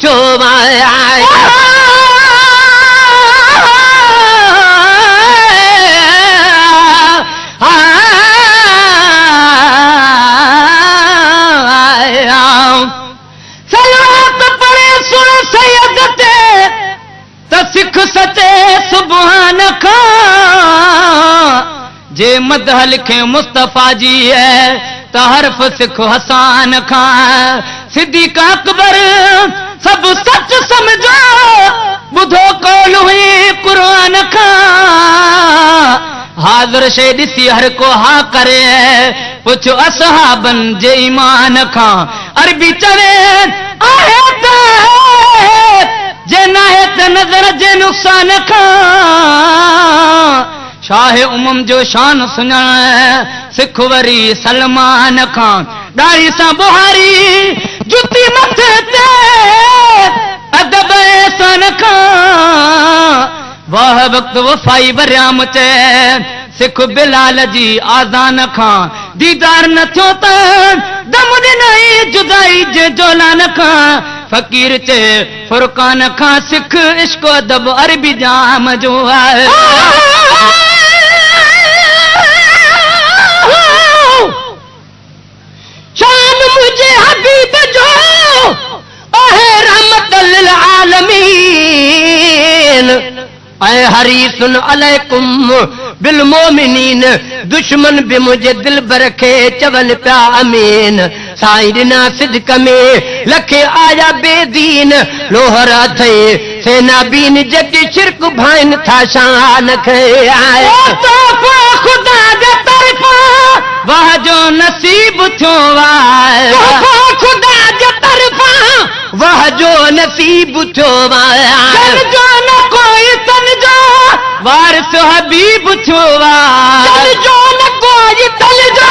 बुठो सिख सचे सुबहान खां जे मदह लिखे मुस्तफा जी है त हर्फ सिख हसान खां सिद्दीक़ अकबर सब सच समझो बुधो कौल हुई कुरान खां हाज़िर शे ॾिसी हर को हा करे पुछ असहाबन जे ईमान खां अरबी चवे आहे त जे नाहे त नज़र जे नुक़सान खां शाह उमम जो शान सुञाण सिख वरी सलमान खां ॾाढ़ी सां बुहारी जुती मथे ते अदब एहसान खां वाह वक़्तु वफ़ाई वरियाम चए सिख बिलाल जी आज़ान खां दीदार न थियो त दम ॾिनई जुदाई जे जोलान खां फ़कीर चे फुरकान खां सिख इश्क अदब अरबी जाम जो आहे शान मुझे हबीब जो आहे रहमत लिल आलमीन ऐ हरीसुन अलैकुम बिल मोमिनीन दुश्मन भी मुझे दिल भर के चवन प्या अमीन साईं ॾिना सिद्क में लखे आया बेदीन लोहरा थे सेना बीन जॾी शिरक भाइन था शान खे आए खुदा जे तरफ़ां वाह जो नसीब थियो आहे खुदा जे तरफ़ां वाह जो नसीब थियो आहे जो न कोई तन जो वारिस हबीब थियो आहे जो न कोई तन जो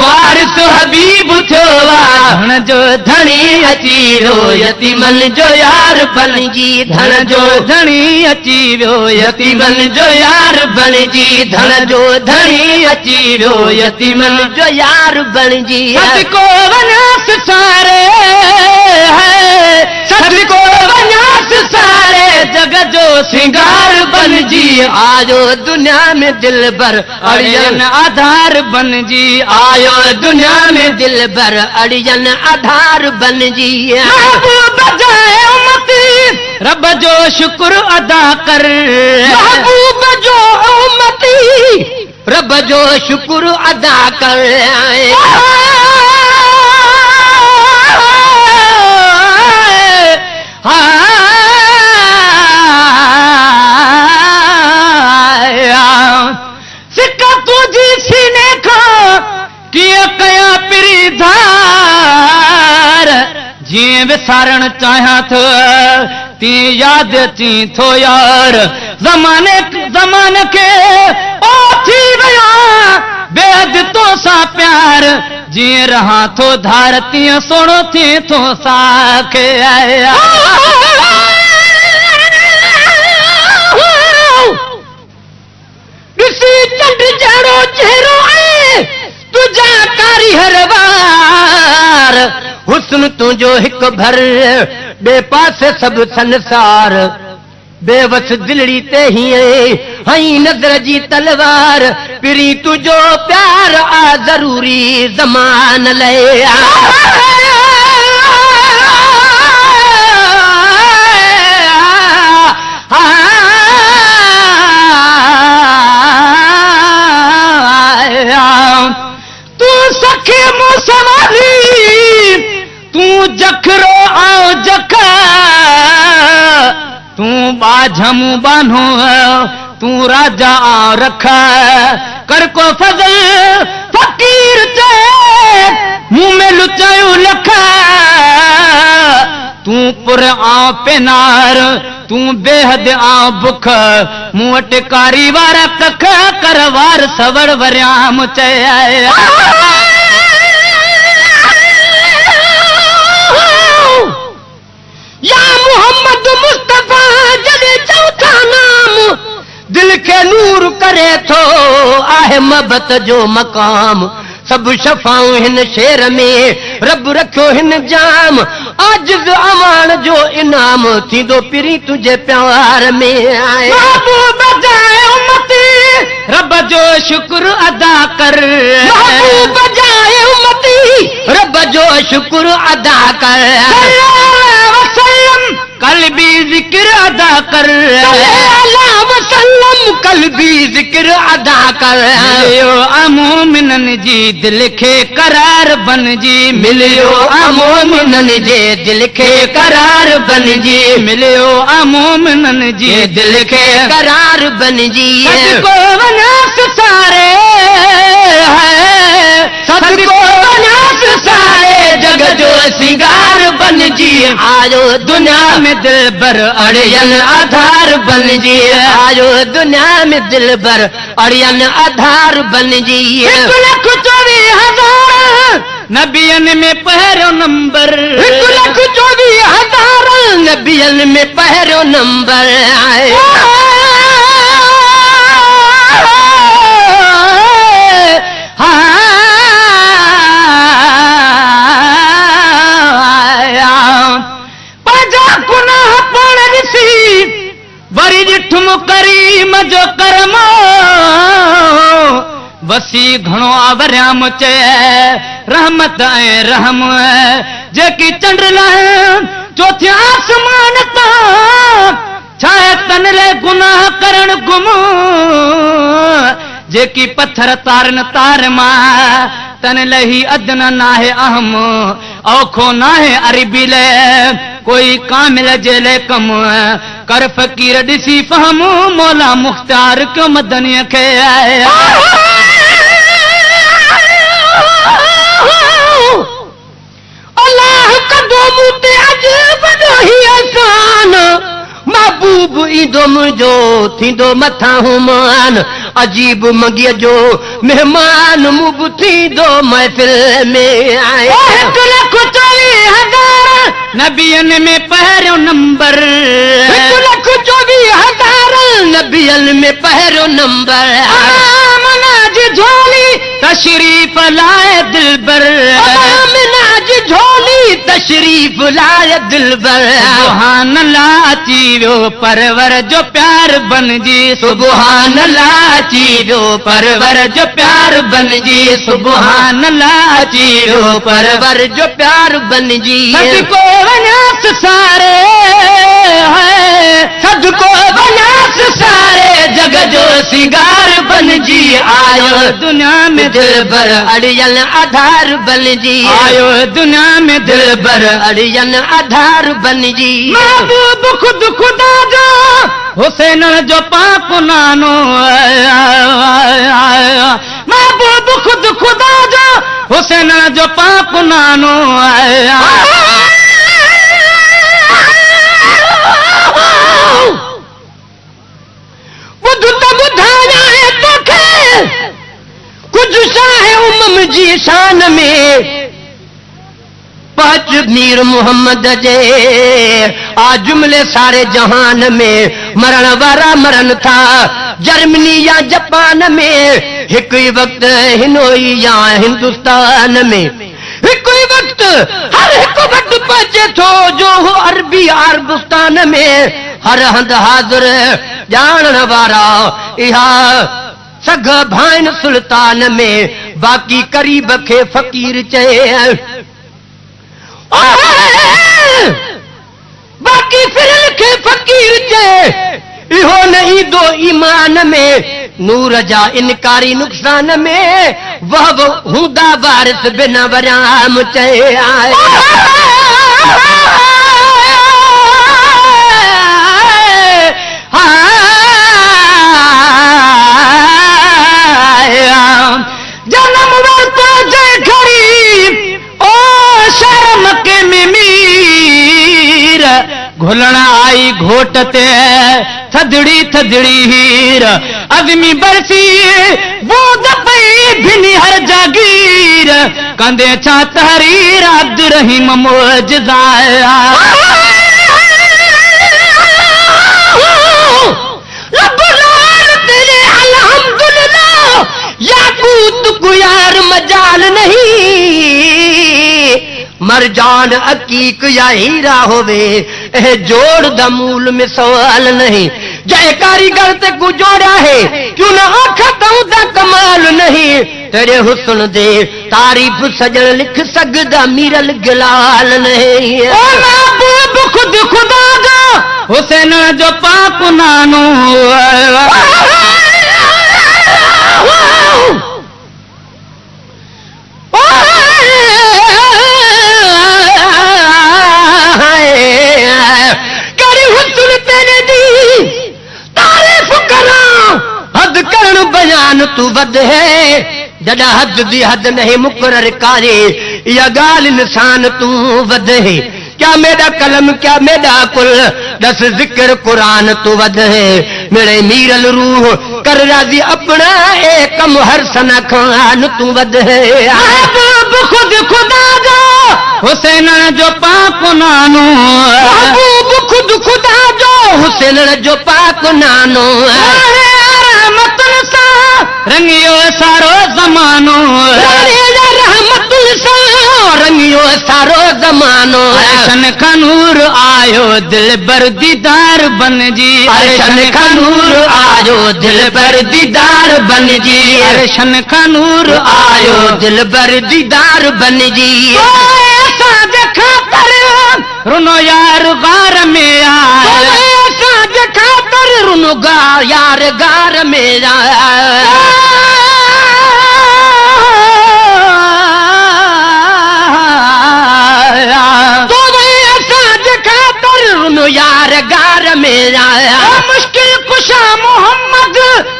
वारिस हबीब थियो आहे धन जो धणी अची वियो यतीमन जो यार बणिजी धन जो धणी अची वियो यतीमन जो यार बणिजी धन जो धणी अची वियो यतीमन जो यार बणिजी सदको वञास सारे सदको वञास सारे जग जो सिंगार बनजी आयो दुनिया में दिल भर अड़ियन आधार बनजी आयो दुनिया में दिल भर अड़ियन आधार बनजी महबूब जाए उम्मती रब जो शुक्र अदा कर महबूब जो उम्मती रब जो शुक्र अदा कर सिक्का तुझी सीने खा किया कया पिरी धार जीअं विसारण चाहियां थो ती याद अची थो यार ज़माने खे ओ थी विया बेहद तो सां प्यार जीअं रहां थो धार तीअं सोणो थी थो साखे आया ॾिसी चंड जहिड़ो चेहरो आहे तुंहिंजा कारी हर वार हुस्न तुंहिंजो हिकु भर ॿिए पासे सभु संसार बेवस दिलड़ी ते हीअं हई नज़र जी तलवार पिरी तुंहिंजो प्यार आ ज़रूरी ज़मान लए तू सखे मुसवाली तू जखरो आओ जखा तू बाझम बानो तू राजा आ रखा कर को फजल फकीर चे मुंह में लुचायो लखा तू पुर आ पेनार तू बेहद आ बुख मूं वटि कारी वारा तख कर वार सवड़ वरियाम चया या मोहम्मद मुस्तफा जॾहिं चौथा नाम दिल के नूर करे थो आहे महबत जो मकाम सब शफ़ाऊं हिन शेर में रब रखियो हिन जाम आजिज़ अवान जो इन इमाम थींदो पिरी तुझे प्यार में आए महबूब जाए उम्मती रब जो शुक्र अदा कर महबूब जाए उम्मती रब जो शुक्र अदा कर वसल्लम कल भी जिक्र अदा कर वसल्लम कल भी जिक्र अदा कर मिलियो अमोमिनन जी दिल खे करार बन जी मिलियो अमोमिनन जे दिल खे करार बन जी मिलियो अमोमिनन जी दिल खे करार बन जी सदको वनास सारे सदको वनास सारे जग जो सिंगार बन जी आयो दुनिया में दिल बर अड़ियन आधार बन जी आयो दुनिया में दिल बर अड़ियन आधार बन जी 1,24,000 नबियन में पहिरियों नंबर 1,24,000 नबियन में पहिरियों नंबर आए वरी ॾिठुम करीम जो करमो वसी घणो आवरियाम चए रहमत ऐं रहम जेकी चंड लाइ चोथे आसमान तां छाए तन रे गुनाह करण गुम जेकी पत्थर तारन तार मां तन लही अदन नाहे अहम औखो नाहे अरबी ले कोई कामिल जे ले कम कर फकीर ॾिसी फहम मौला मुख्तार क्यों मदनीअ खे अल्लाह कदो मूं ते अॼु वॾो ई अहसान महबूब ईंदो मुंहिंजो थींदो मथां हुमान अजीब मंगीअ जो मेहमान मूं बि थींदो महफ़िल में आए 1,24,000 नबियन में पहिरियों नंबर 1,24,000 नबियन में पहिरियों नंबर आमना जी झोली तशरीफ लाए दिलबर आमना जी झोली तशरीफ लाए दिलबर सुभान अल्लाह अची वियो परवर जो प्यार बन जी सुभान अल्लाह अची वियो परवर जो प्यार बन जी सुभान अल्लाह अची वियो परवर जो प्यार बन जी सदको वनास सारे सदको वनास सारे जग जो सिंगार बन जी आयो दुनिया में दिल बर अड़ियल आधार बन जी आयो दुनिया में दिल बर अड़ियल आधार बन जी महबूब खुद खुदा जो हुसैन जो पाक नानो महबूब खुद खुदा जो हुसैन जो पाक नानो बुध तो बुधाया है तोखे कुछ शाहे उमम जी शान में पांच मीर मोहम्मद जे आ जुमले सारे जहान में मरण वारा मरण था जर्मनी या जापान में एक ही वक्त हिनोई या हिंदुस्तान में एक ही वक्त हर एक वक्त पचे थो जो हो अरबी अरबुस्तान में हर हंध हाज़िर जानण वारा इहा सग भाइन सुल्तान में बाकी करीब के फकीर चए बाकी फिर के फकीर चए इहो न ईंदो ईमान में नूर जा इनकारी नुक़सान में वह हूंदा वारिस बिना वराम चए आए जन्म वरतो जे घड़ी ओ शर्म के मीर घुलण आई घोट ते थदड़ी थदड़ी हीर अज़मी बरसी बूंद पई भिनी हर जागीर कंदे छा तहरीर अब्दुल रहीम मोजज़ाया याकूत गुयार मजाल नहीं मरजान अकीक या हीरा होवे ਇਹ ਜੋੜ ਦਾ ਮੂਲ ਮਿਸਾਲ ਨਹੀਂ ਜੈ ਕਾਰੀਗਰ ਤੇ ਕੋ ਜੋੜਿਆ ਹੈ ਕਿਉਂ ਨਾ ਆਖਾਂ ਦਾ ਕਮਾਲ ਨਹੀਂ तेरे हुस्न दे तारीफ सजन लिख सकदा मीरल गलाल नहीं ओ महबूब खुद खुदा दा हुसैन जो पाक नानू करी हुस्न तेरे दी तारीफ करा हद करण बयान तू वध है जड़ा हद दी हद नहीं मुकरर कारे या गाल इंसान तू वध है क्या मेरा कलम क्या मेरा कुल दस जिक्र कुरान तू वध है मेरे मीरल रूह कर राजी अपना एक कम हर सना खान तू वध है महबूब खुद खुदा दा हुसैन जो पाक नानू महबूब खुद खुदा जो हुसैन जो पाक नानो रहमतुल सा रंगियो सारो जमानो रहमतुल सा रंगियो सारो जमानो अर्शन का नूर आयो दिल बर दीदार बन जी अर्शन का नूर आयो दिल बर दीदार बन जी अर्शन का नूर आयो दिल बर दीदार बन जी ऐसा देखा कर रुनो यार गार में आया ऐसा देखा कर रुनो यार गार मेरा यार गार मेरा मुश्किल कुशा मोहम्मद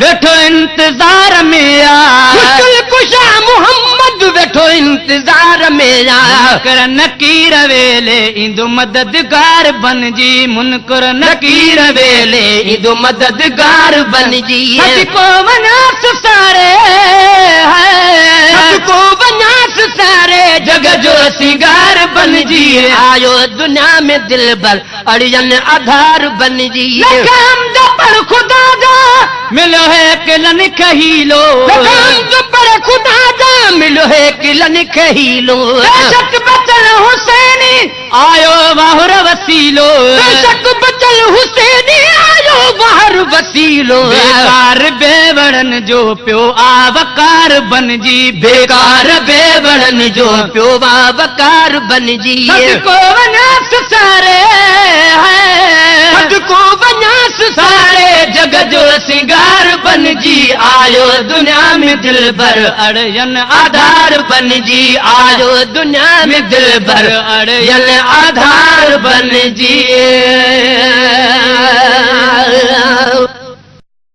बैठो इंतजार मेरा मुश्किल कुशा मोहम्मद बैठो इंतजार मेरा कर नकीर वेले इंदु मददगार बन जी मुनकर नकीर वेले इंदु मददगार बन जी को वनास सारे को वनास सारे जग जो सिंगार बन जी आयो दुनिया में दिल भर अड़ियन आधार बन जी पर खुदा जा मिलो है किलन कहीलो पर खुदा जा मिलो है किलन कहीलो बेशक बचल हुसैनी आयो बाहुर वसीलो बेशक बचल हुसैनी आयो बाहर वसीलो बेकार बेवड़न जो प्यो आवकार बन जी बेकार बेवड़न जो प्यो आवकार बन जी को वनास सारे को वनास सारे जग जो सिंगार बन जी आयो दुनिया में दिल भर अड़यन आधार बन जी आयो दुनिया में दिल भर अड़यन आधार बन जी